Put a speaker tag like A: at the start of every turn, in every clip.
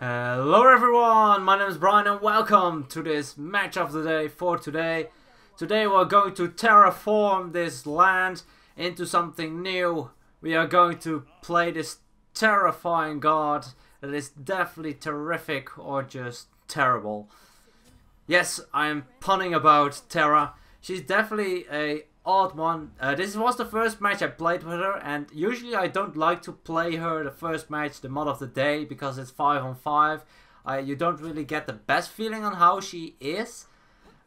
A: Hello everyone, my name is Brian and welcome to this match of the day for today. Today we're going to terraform this land into something new. We are going to play this terrifying god that is definitely terrific or just terrible. Yes, I am punning about Terra. She's definitely a odd one. This was the first match I played with her, and usually I don't like to play her the first match, the mod of the day, because it's 5 on 5. You don't really get the best feeling on how she is.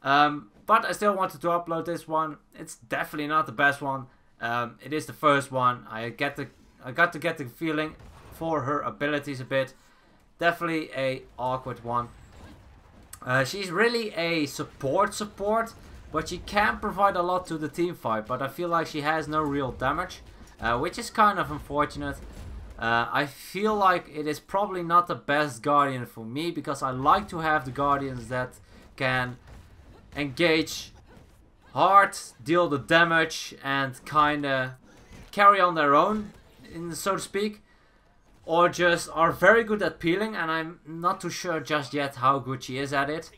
A: But I still wanted to upload this one. It's definitely not the best one. It is the first one. I got to get the feeling for her abilities a bit. Definitely a awkward one. She's really a support, but she can provide a lot to the team fight. But I feel like she has no real damage, which is kind of unfortunate. I feel like it is probably not the best guardian for me, because I like to have the guardians that can engage hard, deal the damage, and kinda carry on their own, so to speak. Or just are very good at peeling, and I'm not too sure just yet how good she is at it.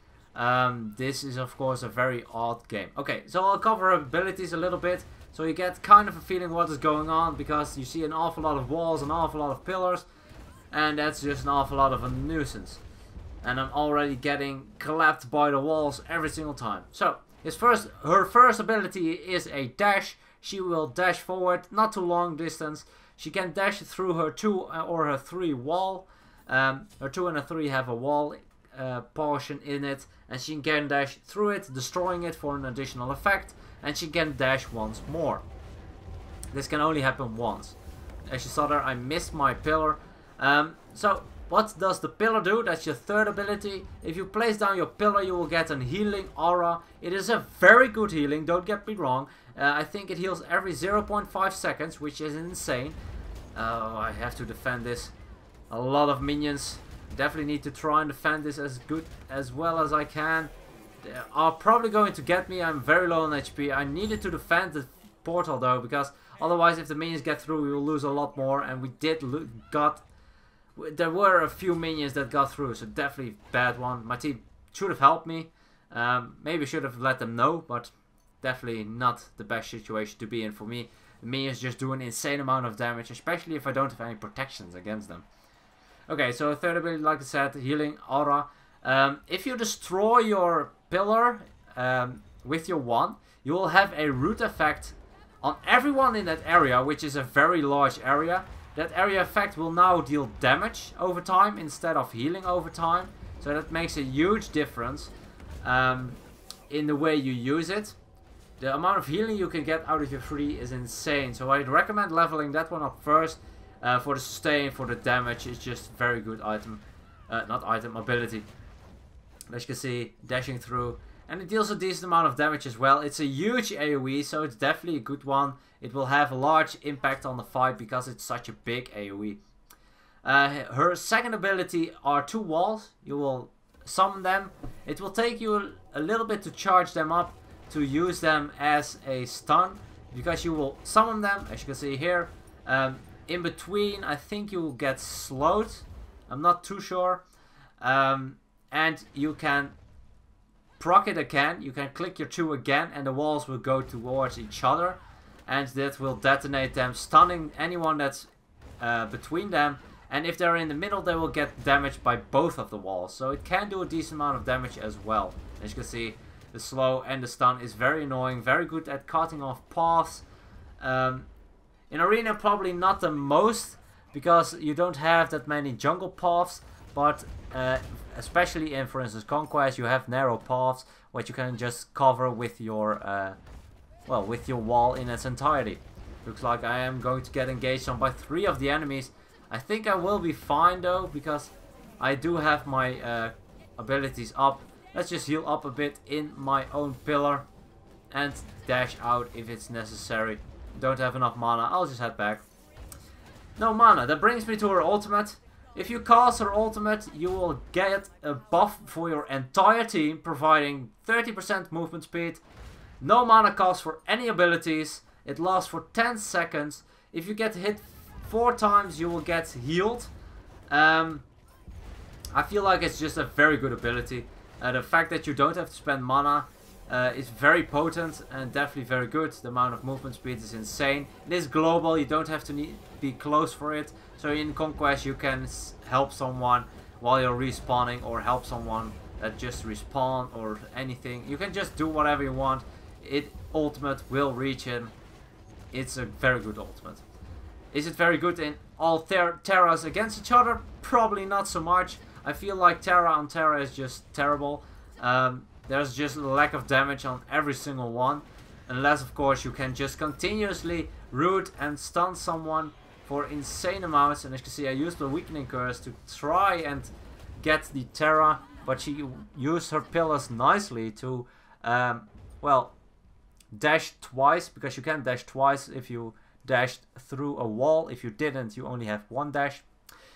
A: This is of course a very odd game. Okay, so I'll cover her abilities a little bit, so you get kind of a feeling what is going on, because you see an awful lot of walls, an awful lot of pillars, and that's just an awful lot of a nuisance. And I'm already getting clapped by the walls every single time. So, her first ability is a dash. She will dash forward, not too long distance. She can dash through her 2 or her 3 wall. Her 2 and her 3 have a wall portion in it, and she can dash through it, destroying it for an additional effect, and she can dash once more. This can only happen once. As you saw there, I missed my pillar. So what does the pillar do? That's your third ability. If you place down your pillar, you will get a healing aura. It is a very good healing, don't get me wrong. I think it heals every 0.5 seconds, which is insane. Oh, I have to defend this. A lot of minions. Definitely need to try and defend this as well as I can. They are probably going to get me. I'm very low on HP. I needed to defend the portal though, because otherwise if the minions get through we will lose a lot more, and we did there were a few minions that got through, so definitely bad one. My team should have helped me. Maybe should have let them know, but definitely not the best situation to be in for me. The minions just do an insane amount of damage, especially if I don't have any protections against them. Okay, so third ability, like I said, healing aura. If you destroy your pillar with your 1, you will have a root effect on everyone in that area, which is a very large area. That area effect will now deal damage over time instead of healing over time. So that makes a huge difference in the way you use it. The amount of healing you can get out of your 3 is insane. So I'd recommend leveling that one up first. For the sustain, for the damage, it's just very good item. Ability. As you can see, dashing through. And it deals a decent amount of damage as well. It's a huge AoE, so it's definitely a good one. It will have a large impact on the fight because it's such a big AoE. Her second ability are 2 walls. You will summon them. It will take you a little bit to charge them up, to use them as a stun, because you will summon them, as you can see here. In between, I think you will get slowed. I'm not too sure. And you can proc it again. You can click your 2 again, and the walls will go towards each other. And that will detonate them, stunning anyone that's between them. And if they're in the middle, they will get damaged by both of the walls. So it can do a decent amount of damage as well. As you can see, the slow and the stun is very annoying. Very good at cutting off paths. In Arena, probably not the most, because you don't have that many jungle paths, but especially in, for instance, Conquest, you have narrow paths, which you can just cover with your, with your wall in its entirety. Looks like I am going to get engaged on by 3 of the enemies. I think I will be fine though, because I do have my abilities up. Let's just heal up a bit in my own pillar and dash out if it's necessary. Don't have enough mana, I'll just head back. No mana, that brings me to her ultimate. If you cast her ultimate, you will get a buff for your entire team, providing 30% movement speed. No mana cost for any abilities. It lasts for 10 seconds. If you get hit 4 times, you will get healed. I feel like it's just a very good ability. The fact that you don't have to spend mana is very potent and definitely very good. The amount of movement speed is insane. It is global, you don't have to be close for it. So in Conquest you can help someone while you're respawning, or help someone that just respawn or anything. You can just do whatever you want. Ultimate will reach him. It's a very good ultimate. Is it very good in all Terras against each other? Probably not so much. I feel like Terra on Terra is just terrible. There's just a lack of damage on every single one. Unless of course you can just continuously root and stun someone for insane amounts. And as you can see, I used the weakening curse to try and get the Terra. But she used her pillars nicely to, well, dash twice. Because you can dash twice if you dashed through a wall. If you didn't, you only have one dash.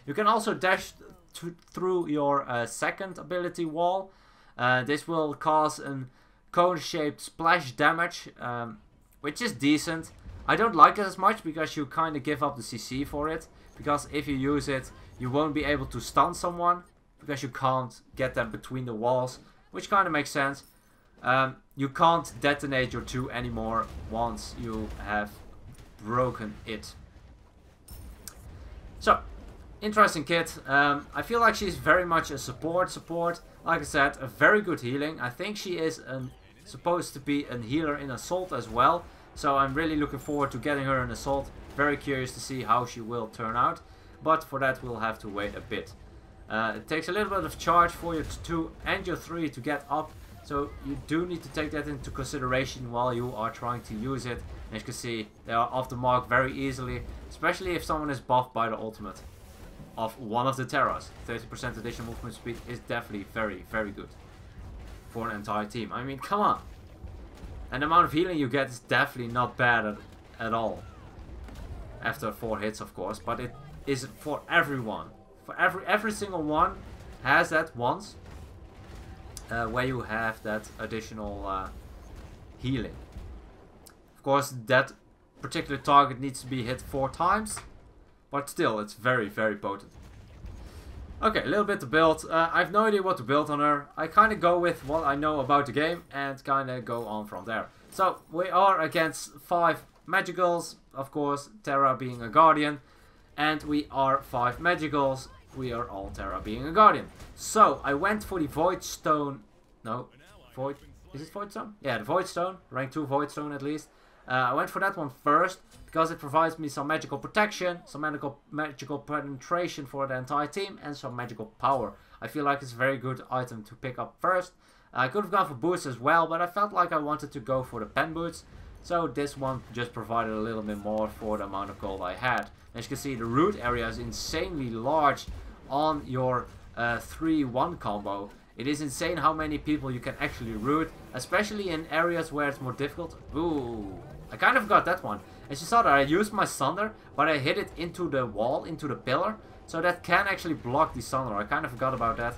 A: You can also dash through your second ability wall. This will cause a cone-shaped splash damage, which is decent. I don't like it as much because you kind of give up the CC for it. Because if you use it, you won't be able to stun someone, because you can't get them between the walls, which kind of makes sense. You can't detonate your 2 anymore once you have broken it. So, interesting kit. I feel like she's very much a support. Like I said, a very good healing. I think she is supposed to be a healer in Assault as well. So I'm really looking forward to getting her in Assault. Very curious to see how she will turn out. But for that we'll have to wait a bit. It takes a little bit of charge for your 2 and your 3 to get up. So you do need to take that into consideration while you are trying to use it. And as you can see, they are off the mark very easily. Especially if someone is buffed by the ultimate of one of the Terras. 30% additional movement speed is definitely very, very good for an entire team. I mean, come on. And the amount of healing you get is definitely not bad at all. After 4 hits, of course. But it is for everyone. For every single one has that once. Where you have that additional healing. Of course, that particular target needs to be hit 4 times. But still, it's very, very potent. Okay, a little bit to build. I have no idea what to build on her. I kind of go with what I know about the game and kind of go on from there. So, we are against 5 magicals, of course, Terra being a guardian. And we are 5 magicals. We are all Terra being a guardian. So, I went for the Void Stone. No, Void. Is it Void Stone? Yeah, the Void Stone. Rank 2 Void Stone at least. I went for that one first because it provides me some magical protection, some magical penetration for the entire team, and some magical power. I feel like it's a very good item to pick up first. I could have gone for boots as well, but I felt like I wanted to go for the pen boots. So this one just provided a little bit more for the amount of gold I had. As you can see, the root area is insanely large on your 3-1 combo. It is insane how many people you can actually root, especially in areas where it's more difficult. Ooh, I kind of got that one. As you saw that, I used my Sunder, but I hit it into the wall, into the pillar. So that can actually block the Sunder. I kind of forgot about that.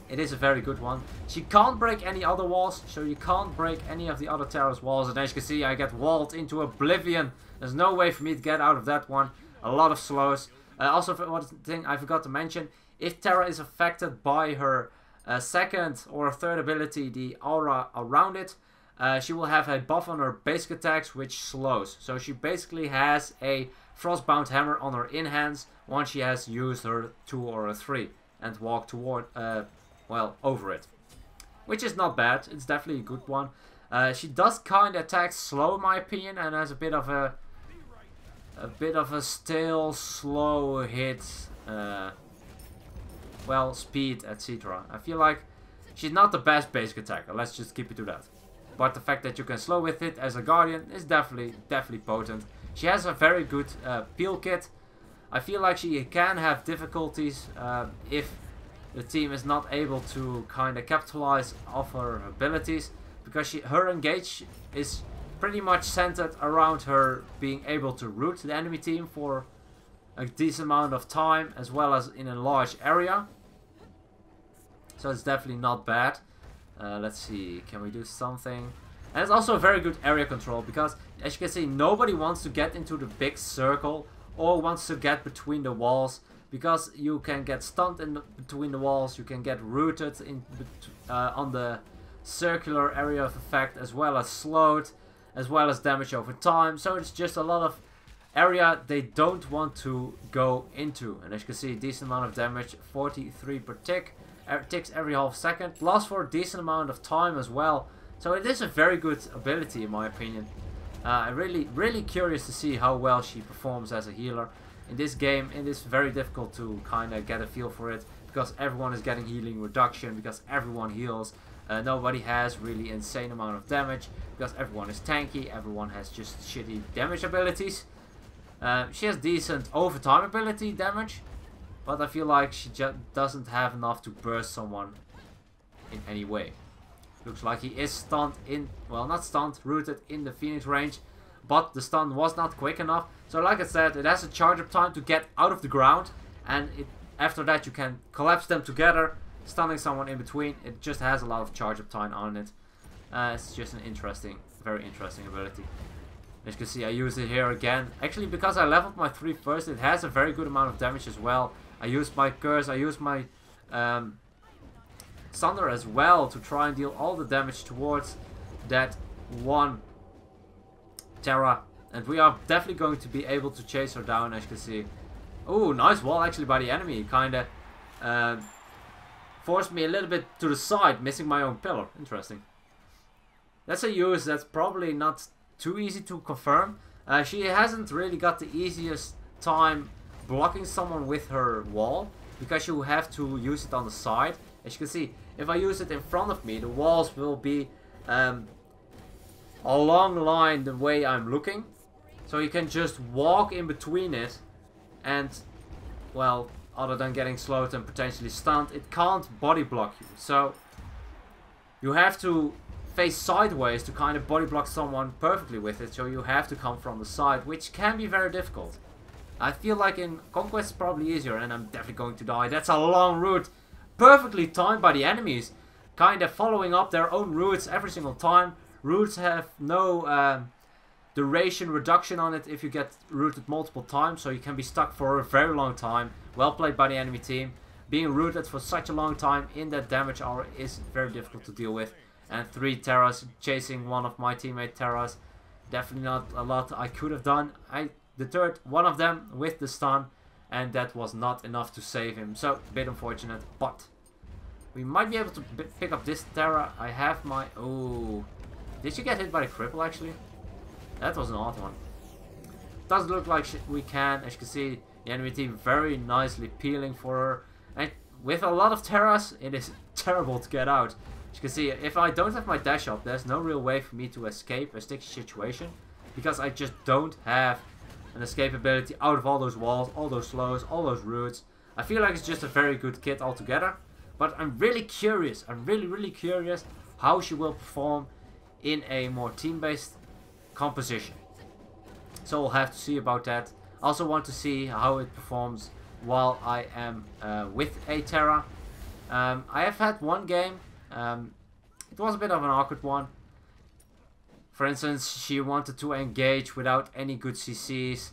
A: It is a very good one. She can't break any other walls, so you can't break any of the other Terra's walls. And as you can see, I get walled into oblivion. There's no way for me to get out of that one. A lot of slows. Also, one thing I forgot to mention. If Terra is affected by her second or third ability, the aura around it, she will have a buff on her basic attacks, which slows. So she basically has a Frostbound Hammer on her in-hands once she has used her 2 or a 3 and walked toward, well, over it. Which is not bad. It's definitely a good one. She does kind of attack slow, in my opinion, and has a bit of a stale, slow hit. Well, speed, etc. I feel like she's not the best basic attacker. Let's just keep it to that. But the fact that you can slow with it as a guardian is definitely potent. She has a very good peel kit. I feel like she can have difficulties if the team is not able to kind of capitalize off her abilities, because her engage is pretty much centered around her being able to root the enemy team for a decent amount of time, as well as in a large area. So it's definitely not bad. Let's see, can we do something? And it's also a very good area control, because as you can see, nobody wants to get into the big circle or wants to get between the walls. because you can get stunned in between the walls, you can get rooted in on the circular area of effect, as well as slowed, as well as damage over time. So it's just a lot of area they don't want to go into. And as you can see, decent amount of damage, 43 per tick, ticks every half second, lasts for a decent amount of time as well. So it is a very good ability in my opinion. I'm really curious to see how well she performs as a healer. In this game, it is very difficult to kind of get a feel for it, because everyone is getting healing reduction, because everyone heals. Nobody has really insane amount of damage, because everyone is tanky, everyone has just shitty damage abilities. She has decent overtime ability damage, but I feel like she just doesn't have enough to burst someone in any way. Looks like he is stunned in, well, not stunned, rooted in the Phoenix range, but the stun was not quick enough. So like I said, it has a charge up time to get out of the ground, and after that you can collapse them together, stunning someone in between. It just has a lot of charge up time on it. It's just an very interesting ability. As you can see, I use it here again. Actually, because I leveled my 3 first, it has a very good amount of damage as well. I used my curse, I used my Thunder as well to try and deal all the damage towards that one Terra. And we are definitely going to be able to chase her down, as you can see. Oh, nice wall actually by the enemy. Kinda forced me a little bit to the side, missing my own pillar. Interesting. That's a use that's probably not too easy to confirm. She hasn't really got the easiest time blocking someone with her wall, because you have to use it on the side. As you can see, if I use it in front of me, the walls will be a long line the way I'm looking. So you can just walk in between it and, well, other than getting slowed and potentially stunned, it can't body block you. So you have to face sideways to kind of body block someone perfectly with it. So you have to come from the side, which can be very difficult. I feel like in Conquest it's probably easier, and I'm definitely going to die. That's a long route. Perfectly timed by the enemies. Kind of following up their own routes every single time. Routes have no duration reduction on it if you get rooted multiple times. So you can be stuck for a very long time. Well played by the enemy team. Being rooted for such a long time in that damage hour is very difficult to deal with. And 3 Terras chasing one of my teammate Terras. Definitely not a lot I could have done. I deterred one of them with the stun, and that was not enough to save him. So, a bit unfortunate, but we might be able to pick up this Terra. I have my... Oh, did she get hit by the cripple actually? That was an odd one. Doesn't look like we can. As you can see, the enemy team very nicely peeling for her. And with a lot of Terras, it is terrible to get out. As you can see, if I don't have my dash up, there's no real way for me to escape a sticky situation, because I just don't have an escape ability out of all those walls, all those slows, all those roots. I feel like it's just a very good kit altogether, but I'm really curious, I'm really curious how she will perform in a more team-based composition. So we'll have to see about that. I also want to see how it performs while I am with a Terra. I have had one game, it was a bit of an awkward one. For instance, she wanted to engage without any good CCs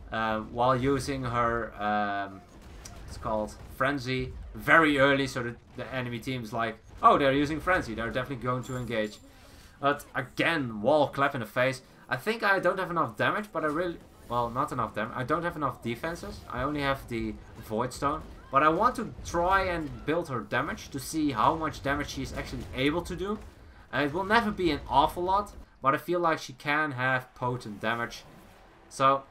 A: while using her, it's called Frenzy, very early, so that the enemy team's like, oh, they're using Frenzy, they're definitely going to engage. But again, wall clap in the face. I think I don't have enough damage, but I really, well, not enough damage. I don't have enough defenses. I only have the Void Stone. But I want to try and build her damage to see how much damage she's actually able to do. It will never be an awful lot, but I feel like she can have potent damage. So,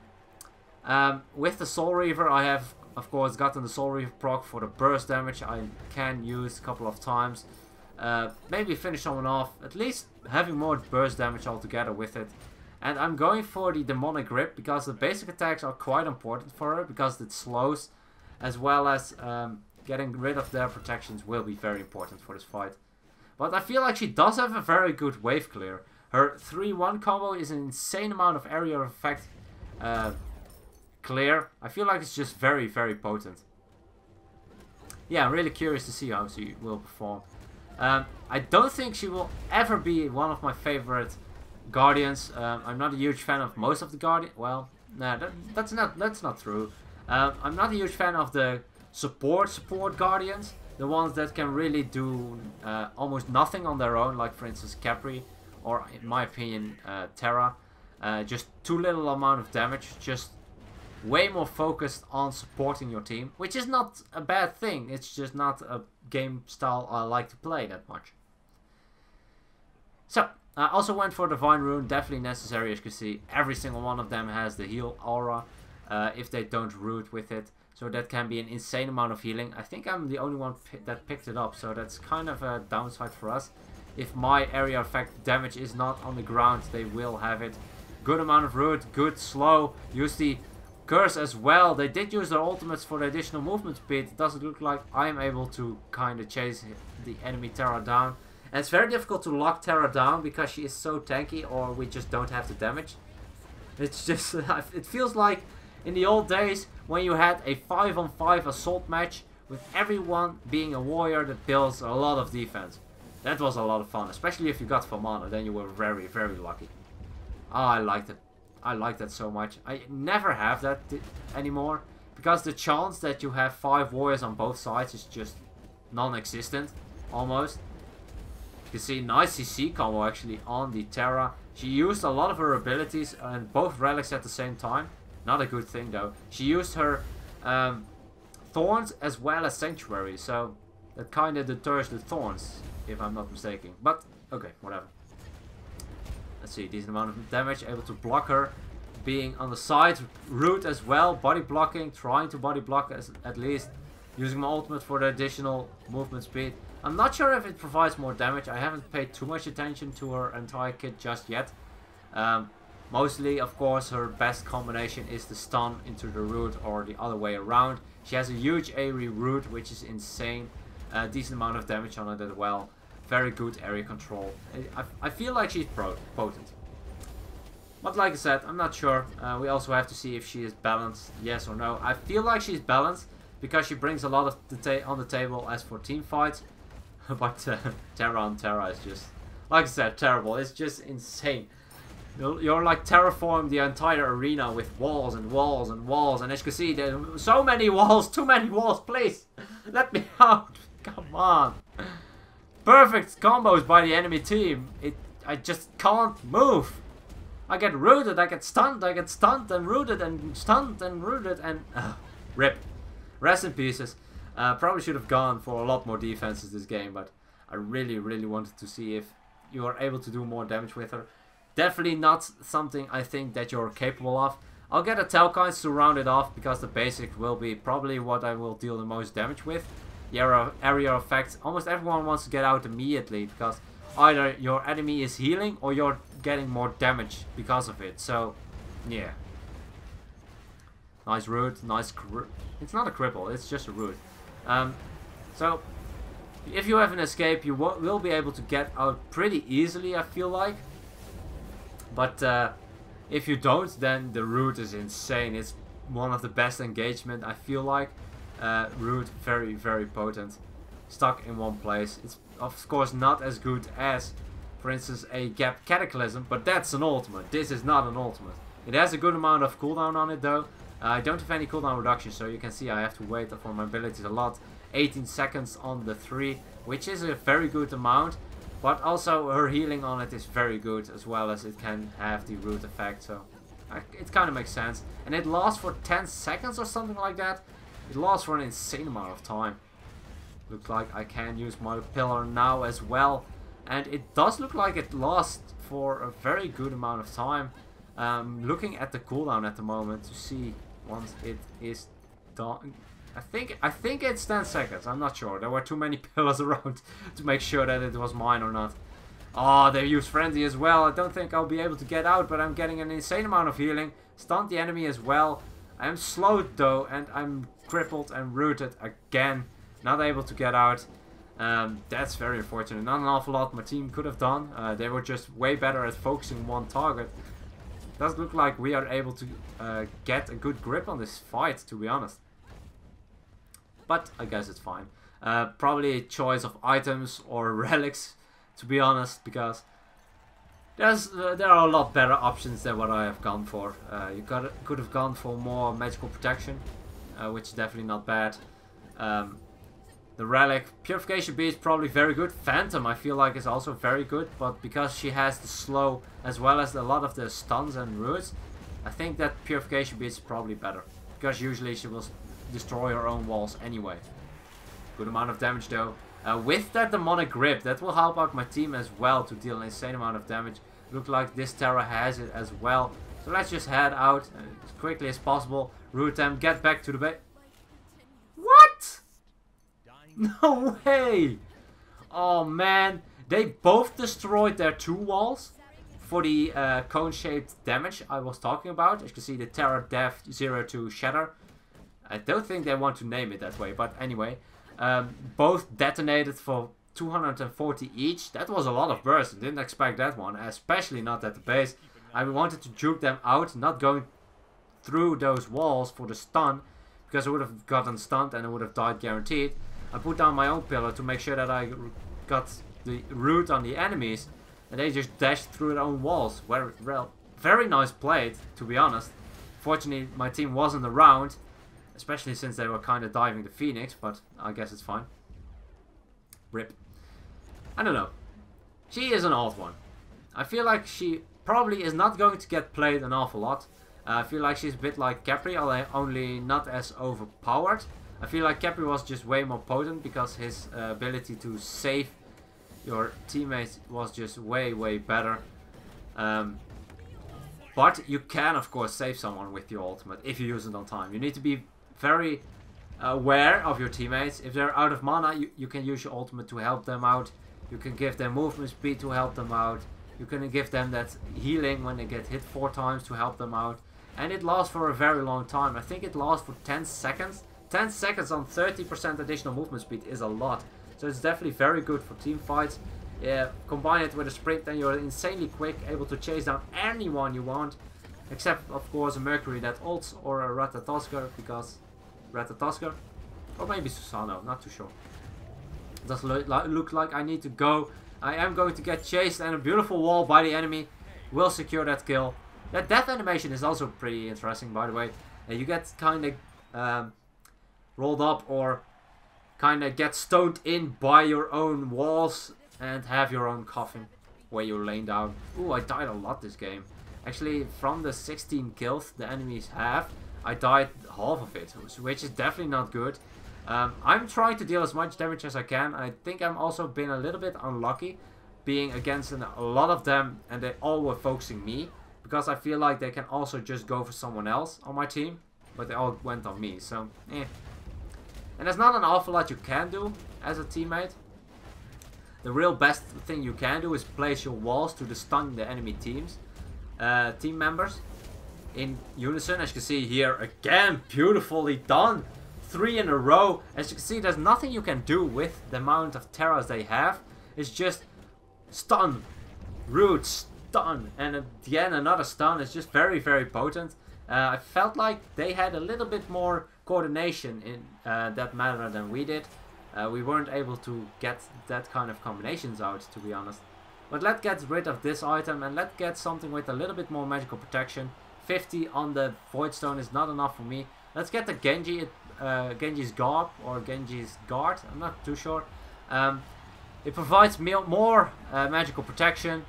A: with the Soul Reaver, I have, of course, gotten the Soul Reaver proc for the burst damage. I can use a couple of times. Maybe finish someone off, at least having more burst damage altogether with it. And I'm going for the Demonic Grip, because the basic attacks are quite important for her, because it slows, as well as getting rid of their protections will be very important for this fight. But I feel like she does have a very good wave clear. Her 3-1 combo is an insane amount of area of effect clear. I feel like it's just very potent. Yeah, I'm really curious to see how she will perform. I don't think she will ever be one of my favorite Guardians. I'm not a huge fan of most of the Guardians. Well, nah, that's not true. I'm not a huge fan of the support guardians. The ones that can really do almost nothing on their own, like for instance Capri, or in my opinion Terra. Just too little amount of damage, just way more focused on supporting your team, which is not a bad thing. It's just not a game style I like to play that much. So, I also went for Divine Rune, definitely necessary. As you can see, every single one of them has the heal aura if they don't root with it. So that can be an insane amount of healing. I think I'm the only one that picked it up, so that's kind of a downside for us. If my area effect damage is not on the ground, they will have it. Good amount of root, good slow. Use the curse as well. They did use their ultimates for the additional movement speed. It doesn't look like I'm able to kind of chase the enemy Terra down. And it's very difficult to lock Terra down because she is so tanky, or we just don't have the damage. It's just, it feels like in the old days when you had a 5-on-5 assault match with everyone being a warrior that builds a lot of defense. That was a lot of fun, especially if you got Famana, then you were very, very lucky. Oh, I liked it. I like that so much. I never have that anymore, because the chance that you have 5 warriors on both sides is just non-existent, almost. You can see nice CC combo actually on the Terra. She used a lot of her abilities and both relics at the same time. Not a good thing though. She used her thorns as well as sanctuary, so that kind of deters the thorns, if I'm not mistaken. But okay, whatever. Let's see, decent amount of damage, able to block her. Being on the side, root as well, body blocking, trying to body block at least. Using my ultimate for the additional movement speed. I'm not sure if it provides more damage. I haven't paid too much attention to her entire kit just yet. Mostly, of course, her best combination is the stun into the root or the other way around. She has a huge AoE root, which is insane. Decent amount of damage on it as well. Very good area control. I feel like she's potent. But like I said, I'm not sure. We also have to see if she is balanced, yes or no. I feel like she's balanced because she brings a lot of on the table as for team fights. But Terra on Terra is just, like I said, terrible. It's just insane. You're like terraform the entire arena with walls and walls and walls. And as you can see, there's so many walls. Too many walls, please. Let me out. Come on. Perfect combos by the enemy team. I just can't move. I get rooted, I get stunned and rooted and stunned and rooted and... rip. Rest in pieces. Probably should have gone for a lot more defenses this game, but I really, really wanted to see if you are able to do more damage with her. Definitely not something I think that you're capable of. I'll get a Telkines to round it off, because the basic will be probably what I will deal the most damage with. The area effects, almost everyone wants to get out immediately, because either your enemy is healing or you're getting more damage because of it. So, yeah. Nice root, nice... It's not a cripple, it's just a root. So, if you have an escape, you will be able to get out pretty easily, I feel like. But if you don't, then the root is insane. It's one of the best engagement, I feel like. Root, very, very potent. Stuck in one place. It's of course not as good as, for instance, a Gap Cataclysm, but that's an ultimate. This is not an ultimate. It has a good amount of cooldown on it though. I don't have any cooldown reduction, so you can see I have to wait for my abilities a lot. 18 seconds on the 3, which is a very good amount. But also her healing on it is very good, as well as it can have the root effect. So it kind of makes sense. And it lasts for 10 seconds or something like that. It lasts for an insane amount of time. Looks like I can use my pillar now as well. And it does look like it lasts for a very good amount of time. Looking at the cooldown at the moment to see once it is done. I think it's 10 seconds. I'm not sure. There were too many pillars around to make sure that it was mine or not. Oh, they use Frenzy as well. I don't think I'll be able to get out, but I'm getting an insane amount of healing. Stunned the enemy as well. I'm slowed though, and I'm crippled and rooted again. Not able to get out. That's very unfortunate. Not an awful lot my team could have done. They were just way better at focusing one target. Does look like we are able to get a good grip on this fight, to be honest. But I guess it's fine. Probably a choice of items or relics, to be honest, because there are a lot better options than what I have gone for. You could have gone for more magical protection. which is definitely not bad. The relic, Purification Beast, probably very good. Phantom, I feel like, is also very good, but because she has the slow as well as a lot of the stuns and roots, I think that Purification Beast is probably better, because usually she will destroy her own walls anyway. Good amount of damage though. With that demonic grip, that will help out my team as well to deal an insane amount of damage. Look like this Terra has it as well. So let's just head out as quickly as possible. Root them, get back to the base. What? No way! Oh man, they both destroyed their 2 walls for the cone-shaped damage I was talking about. As you can see, the Terra Def 02 Shatter. I don't think they want to name it that way, but anyway. Both detonated for 240 each. That was a lot of burst. I didn't expect that one, especially not at the base. I wanted to juke them out, not going through those walls for the stun, because I would have gotten stunned and I would have died guaranteed. I put down my own pillar to make sure that I got the root on the enemies, and they just dashed through their own walls. Well, very nice played, to be honest. Fortunately, my team wasn't around, especially since they were kind of diving the Phoenix, but I guess it's fine. Rip. I don't know. She is an odd one. I feel like she probably is not going to get played an awful lot. I feel like she's a bit like Capri, only not as overpowered. I feel like Capri was just way more potent because his ability to save your teammates was just way better. But you can of course save someone with your ultimate if you use it on time. You need to be very aware of your teammates. If they're out of mana, you can use your ultimate to help them out. You can give them movement speed to help them out. You can give them that healing when they get hit 4 times to help them out. And it lasts for a very long time. I think it lasts for 10 seconds. 10 seconds on 30% additional movement speed is a lot. So it's definitely very good for team fights. Combine it with a sprint and you're insanely quick, able to chase down anyone you want. Except of course a Mercury that ults or a Ratatosker, because Ratatosker, or maybe Susano, not too sure. It does look like I need to go. I am going to get chased, and a beautiful wall by the enemy will secure that kill. That death animation is also pretty interesting, by the way. You get kind of rolled up or kind of get stoned in by your own walls and have your own coffin where you're laying down. Ooh, I died a lot this game. Actually, from the 16 kills the enemies have, I died half of it, which is definitely not good. I'm trying to deal as much damage as I can. I think I'm also been a little bit unlucky being against a lot of them, and they all were focusing me, because I feel like they can also just go for someone else on my team, but they all went on me, so eh. And there's not an awful lot you can do as a teammate. The real best thing you can do is place your walls to stun the enemy team members in unison. As you can see here, again, beautifully done. 3 in a row. As you can see, there's nothing you can do with the amount of Terras they have. It's just stun, root, stun, and again another stun. It's just very potent. I felt like they had a little bit more coordination in that matter than we did. We weren't able to get that kind of combinations out, to be honest. But let's get rid of this item and let's get something with a little bit more magical protection. 50 on the Void Stone is not enough for me. Let's get the Genji, Genji's Garb or Genji's Guard. I'm not too sure. It provides me more magical protection.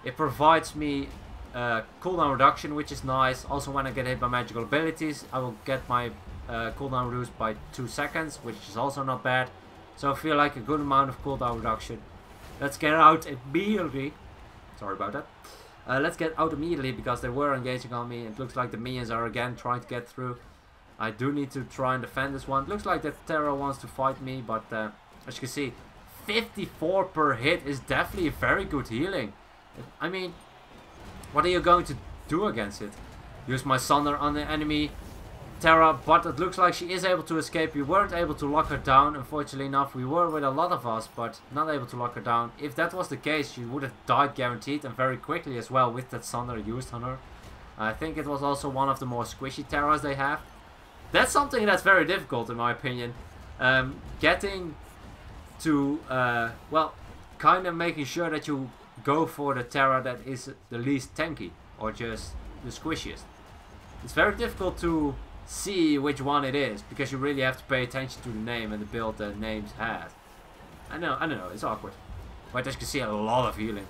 A: It provides me cooldown reduction, which is nice. Also, when I get hit by magical abilities, I will get my cooldown reduced by 2 seconds, which is also not bad. So I feel like a good amount of cooldown reduction. Let's get out immediately. Sorry about that. Let's get out immediately because they were engaging on me. It looks like the minions are again trying to get through. I do need to try and defend this one. It looks like that Terra wants to fight me, but as you can see, 54 per hit is definitely very good healing. I mean, what are you going to do against it? Use my Sunder on the enemy Terra, but it looks like she is able to escape. We weren't able to lock her down, unfortunately enough. We were with a lot of us, but not able to lock her down. If that was the case, she would have died guaranteed, and very quickly as well, with that Sunder used on her. I think it was also one of the more squishy Terras they have. That's something that's very difficult in my opinion. Getting to, well, kind of making sure that you go for the Terra that is the least tanky, or just the squishiest. It's very difficult to see which one it is, because you really have to pay attention to the name and the build the names has. I don't know, it's awkward. But as you can see, a lot of healing.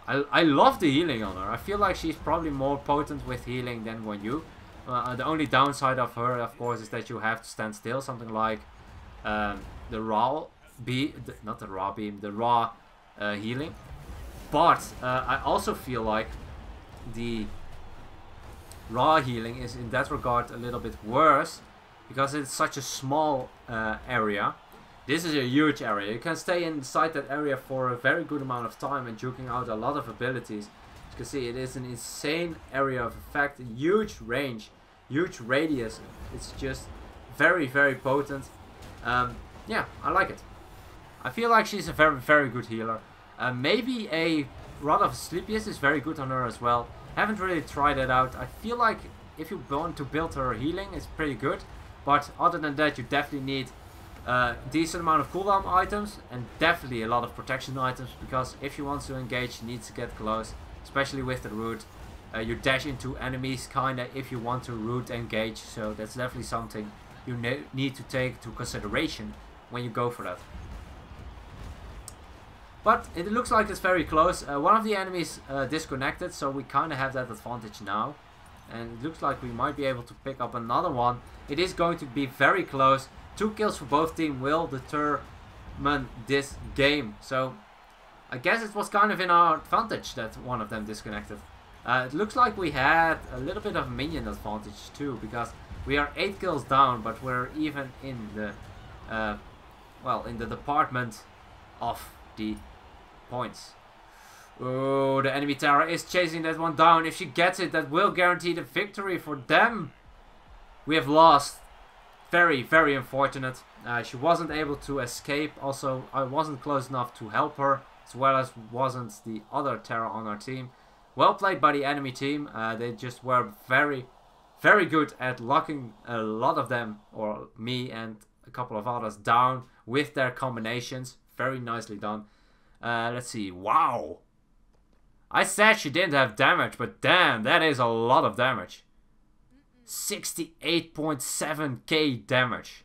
A: I love the healing on her. I feel like she's probably more potent with healing than Wen. The only downside of her, of course, is that you have to stand still. Something like the raw beam, not the raw beam, the raw healing. But I also feel like the raw healing is in that regard a little bit worse, because it's such a small area. This is a huge area. You can stay inside that area for a very good amount of time and juking out a lot of abilities. As you can see, it is an insane area of effect, a huge range, huge radius. It's just very, very potent. Yeah, I like it. I feel like she's a very, very good healer. Maybe a Rod of Sleepiest is very good on her as well. Haven't really tried it out. I feel like if you want to build her healing, it's pretty good. But other than that, you definitely need a decent amount of cooldown items and definitely a lot of protection items, because if you want to engage, you need to get close, especially with the root. You dash into enemies kinda if you want to root engage, so that's definitely something you need to take into consideration when you go for that. But it looks like it's very close. One of the enemies disconnected, so we kind of have that advantage now. And it looks like we might be able to pick up another one. It is going to be very close. 2 kills for both teams will determine this game. So I guess it was kind of in our advantage that one of them disconnected. It looks like we had a little bit of minion advantage too, because we are 8 kills down, but we're even in the well, in the department of the points. Oh, the enemy Terra is chasing that one down. If she gets it, that will guarantee the victory for them. We have lost. Very, very unfortunate. She wasn't able to escape. Also, I wasn't close enough to help her, as well as wasn't the other Terra on our team. Well played by the enemy team. They just were very, very good at locking a lot of them, or me and a couple of others, down with their combinations. Very nicely done. Let's see. Wow. I said she didn't have damage, but damn, that is a lot of damage. 68.7k damage.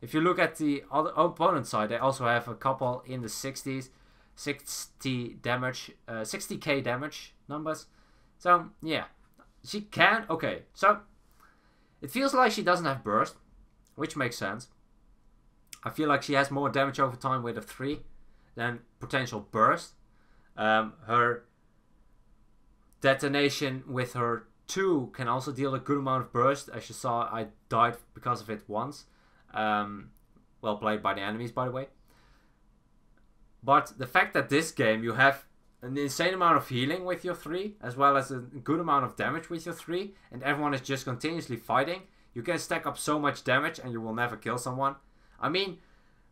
A: If you look at the other opponent side, they also have a couple in the 60s. 60 damage, 60k damage numbers. So, yeah. She can... Okay, so... It feels like she doesn't have burst, which makes sense. I feel like she has more damage over time with a 3 than potential burst. Her detonation with her 2 can also deal a good amount of burst. As you saw, I died because of it once. Well played by the enemies, by the way. But the fact that this game you have an insane amount of healing with your 3, as well as a good amount of damage with your 3, and everyone is just continuously fighting, you can stack up so much damage and you will never kill someone. I mean,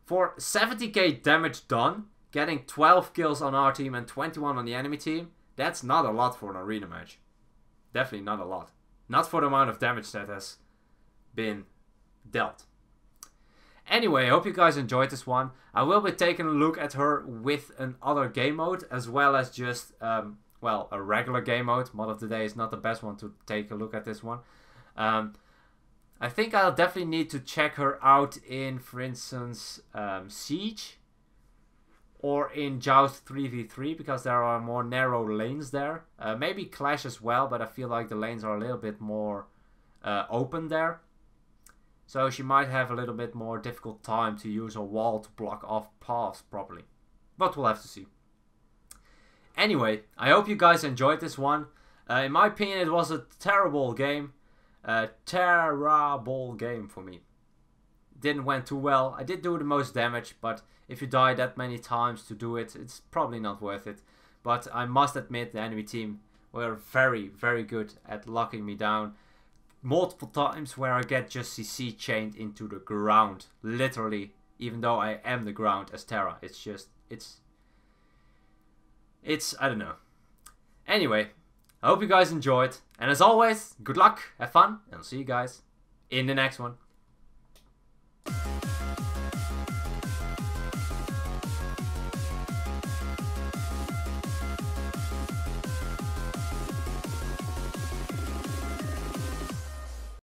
A: for 70k damage done, getting 12 kills on our team and 21 on the enemy team, that's not a lot for an arena match. Definitely not a lot. Not for the amount of damage that has been dealt. Anyway, I hope you guys enjoyed this one. I will be taking a look at her with another game mode, as well as just, well, a regular game mode. Mod of the Day is not the best one to take a look at this one. I think I'll definitely need to check her out in, for instance, Siege. Or in Joust 3v3, because there are more narrow lanes there. Maybe Clash as well, but I feel like the lanes are a little bit more open there. So she might have a little bit more difficult time to use a wall to block off paths properly. But we'll have to see. Anyway, I hope you guys enjoyed this one. In my opinion, it was a terrible game. TERRAble game for me. Didn't went too well. I did do the most damage, but if you die that many times to do it, it's probably not worth it. But I must admit, the enemy team were very, very good at locking me down. Multiple times where I get just CC chained into the ground. Literally, even though I am the ground as Terra. It's just, it's I don't know. Anyway, I hope you guys enjoyed. And as always, good luck, have fun, and I'll see you guys in the next one.